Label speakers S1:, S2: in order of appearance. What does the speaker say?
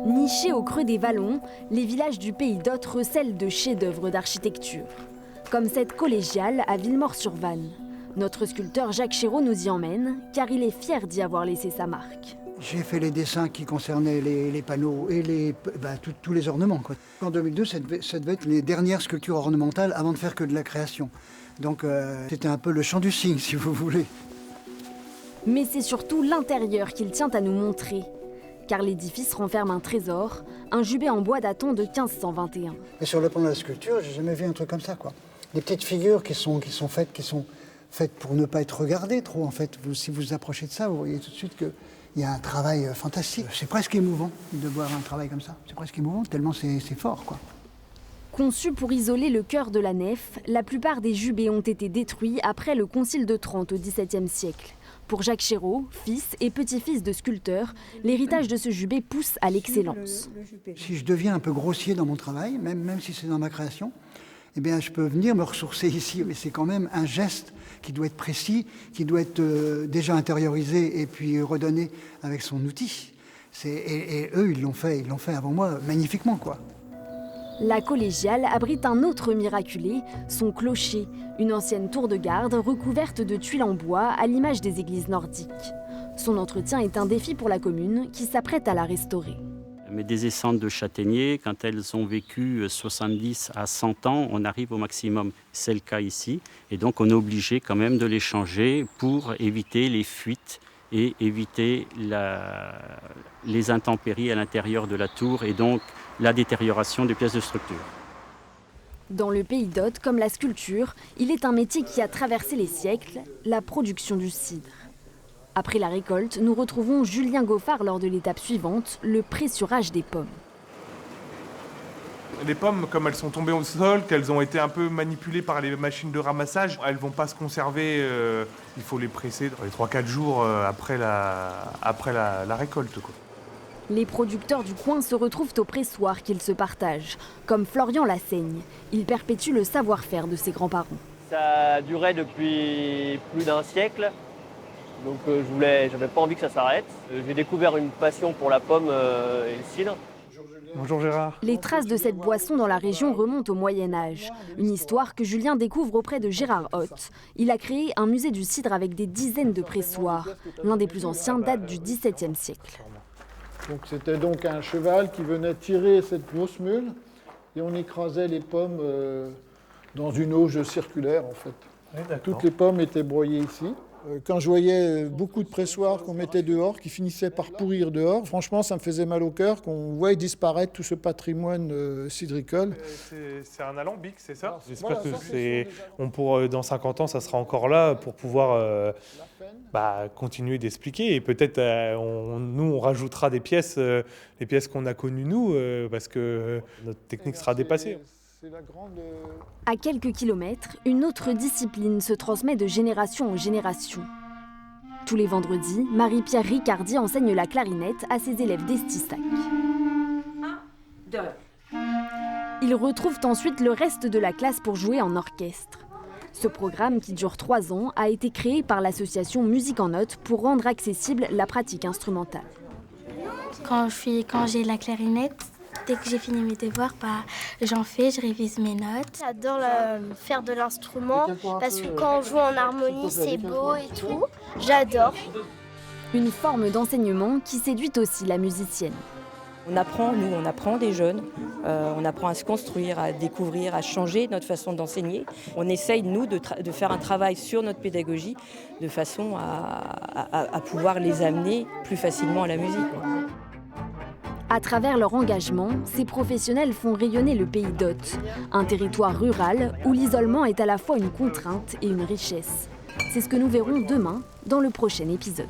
S1: Nichés au creux des vallons, les villages du Pays d'Hôte recèlent de chefs-d'œuvre d'architecture. Comme cette collégiale à Villemort-sur-Vanne. Notre sculpteur Jacques Chéreau nous y emmène, car il est fier d'y avoir laissé sa marque.
S2: J'ai fait les dessins qui concernaient les panneaux et tous les ornements, quoi. En 2002, ça devait être les dernières sculptures ornementales avant de faire que de la création. Donc c'était un peu le chant du cygne, si vous voulez.
S1: Mais c'est surtout l'intérieur qu'il tient à nous montrer. Car l'édifice renferme un trésor, un jubé en bois datant de 1521.
S2: Et sur le plan de la sculpture, j'ai jamais vu un truc comme ça, quoi. Des petites figures qui sont faites pour ne pas être regardées trop, en fait. Si vous vous approchez de ça, vous voyez tout de suite qu'il y a un travail fantastique. C'est presque émouvant de voir un travail comme ça. C'est presque émouvant, tellement c'est fort, quoi.
S1: Conçus pour isoler le chœur de la nef, la plupart des jubés ont été détruits après le Concile de Trente au XVIIe siècle. Pour Jacques Chéreau, fils et petit-fils de sculpteur, l'héritage de ce jubé pousse à l'excellence.
S2: Si je deviens un peu grossier dans mon travail, même si c'est dans ma création, eh bien, je peux venir me ressourcer ici. Mais c'est quand même un geste qui doit être précis, qui doit être déjà intériorisé et puis redonné avec son outil. Et eux, ils l'ont fait avant moi magnifiquement, quoi.
S1: La collégiale abrite un autre miraculé, son clocher, une ancienne tour de garde recouverte de tuiles en bois à l'image des églises nordiques. Son entretien est un défi pour la commune qui s'apprête à la restaurer.
S3: Mais des essences de châtaigniers, quand elles ont vécu 70 à 100 ans, on arrive au maximum. C'est le cas ici. Et donc on est obligé quand même de les changer pour éviter les fuites et éviter les intempéries à l'intérieur de la tour et donc la détérioration des pièces de structure.
S1: Dans le Pays d'Hôte, comme la sculpture, il est un métier qui a traversé les siècles, la production du cidre. Après la récolte, nous retrouvons Julien Goffard lors de l'étape suivante, le pressurage des pommes.
S4: Les pommes, comme elles sont tombées au sol, qu'elles ont été un peu manipulées par les machines de ramassage, elles ne vont pas se conserver. Il faut les presser dans les 3-4 jours après la récolte, quoi.
S1: Les producteurs du coin se retrouvent au pressoir qu'ils se partagent, comme Florian Lassaigne. Il perpétue le savoir-faire de ses grands-parents.
S5: Ça a duré depuis plus d'un siècle, donc j'avais pas envie que ça s'arrête. J'ai découvert une passion pour la pomme et le cidre.
S4: Bonjour Gérard.
S1: Les traces de cette boisson dans la région remontent au Moyen-Âge. Une histoire que Julien découvre auprès de Gérard Hoth. Il a créé un musée du cidre avec des dizaines de pressoirs. L'un des plus anciens date du XVIIe siècle.
S6: Donc c'était donc un cheval qui venait tirer cette grosse mule et on écrasait les pommes dans une auge circulaire en fait.
S4: Oui,
S6: toutes les pommes étaient broyées ici. Quand je voyais beaucoup de pressoirs qu'on mettait dehors, qui finissaient par pourrir dehors, franchement ça me faisait mal au cœur qu'on voie disparaître tout ce patrimoine cidricole.
S4: C'est un alambic, c'est ça?
S7: J'espère que dans 50 ans, ça sera encore là pour pouvoir continuer d'expliquer. Et peut-être nous, on rajoutera des pièces, les pièces qu'on a connues nous, parce que notre technique sera dépassée.
S1: À quelques kilomètres, une autre discipline se transmet de génération en génération. Tous les vendredis, Marie-Pierre Ricardi enseigne la clarinette à ses élèves d'Estissac. 1, 2. Ils retrouvent ensuite le reste de la classe pour jouer en orchestre. Ce programme, qui dure 3 ans, a été créé par l'association Musique en Notes pour rendre accessible la pratique instrumentale.
S8: Quand j'ai la clarinette, dès que j'ai fini mes devoirs, j'en fais, je révise mes notes.
S9: J'adore faire de l'instrument parce que quand on joue en harmonie, c'est beau et tout. J'adore.
S1: Une forme d'enseignement qui séduit aussi la musicienne.
S10: On apprend des jeunes, on apprend à se construire, à découvrir, à changer notre façon d'enseigner. On essaye, nous, de faire un travail sur notre pédagogie de façon à pouvoir les amener plus facilement à la musique.
S1: À travers leur engagement, ces professionnels font rayonner le Pays d'Hôte, un territoire rural où l'isolement est à la fois une contrainte et une richesse. C'est ce que nous verrons demain dans le prochain épisode.